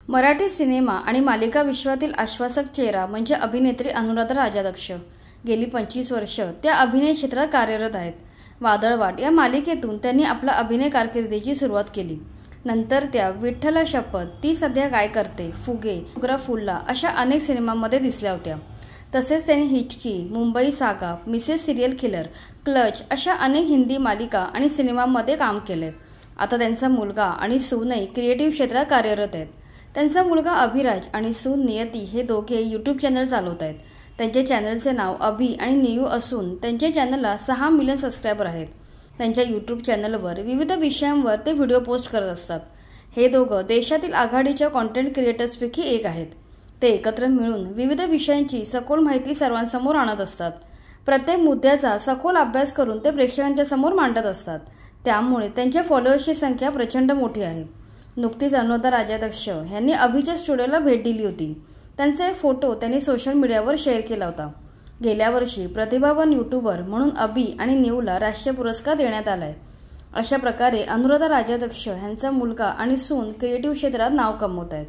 Marathi cinema आणि मालिका विश्वातील आश्वासक चेहरा म्हणजे अभिनेत्री अनुराधा राजाध्यक्ष। गेली 25 वर्ष त्या अभिनय क्षेत्रात कार्यरत आहेत। वादळवाट या मालिकेतून त्यांनी आपला अभिनय कारकिर्दीची सुरुवात केली। नंतर त्या विठ्ठला शपथ, ती सध्या काय करते, फुगे, फुगरा फुलला अशा अनेक सिनेमांमध्ये दिसल्या होत्या। तसेच त्यांनी हिचकी, मुंबई सागा, मिसेस सिरियल किलर, क्लच अशा अनेक हिंदी मालिका आणि सिनेमांमध्ये काम केले। आता त्यांचा मुलगा आणि सूनही क्रिएटिव्ह क्षेत्रात कार्यरत आहेत। त्यांचा मुलगा अभिराज आणि सून नियती हे दोघे यूट्यूब चॅनल चालवत आहेत। त्यांच्या चॅनलचे नाव अभि आणि नियू असून त्यांच्या चॅनलला 6 मिलियन सबस्क्रायबर आहेत। त्यांच्या यूट्यूब चॅनलवर विविध विषयांवर ते व्हिडिओ पोस्ट करत असतात। हे दोघं देशातील आघाडीच्या कंटेंट क्रिएटर्सपैकी एक आहेत। ते एकत्र मिळून विविध विषयांची सखोल माहिती सर्वांसमोर आणत असतात। प्रत्येक मुद्द्याचा सखोल अभ्यास करून ते प्रेक्षकांच्या समोर मांडत असतात। त्यामुळे त्यांच्या फॉलोअर्सची संख्या प्रचंड मोठी आहे। नुकतीच अनुराधा राजाध्यक्ष यांनी अभिच्या स्टुडिओला भेट दिली होती। त्यांचा एक फोटो त्यांनी सोशल मीडियावर शेअर केला होता। गेल्या वर्षी प्रतिभावान यूट्यूबर म्हणून अभि आणि नियूला राष्ट्रीय पुरस्कार देण्यात आलाय। अशा प्रकारे अनुराधा राजाध्यक्ष यांचा मुलगा आणि सून क्रिएटिव्ह क्षेत्रात नाव कमवत आहेत।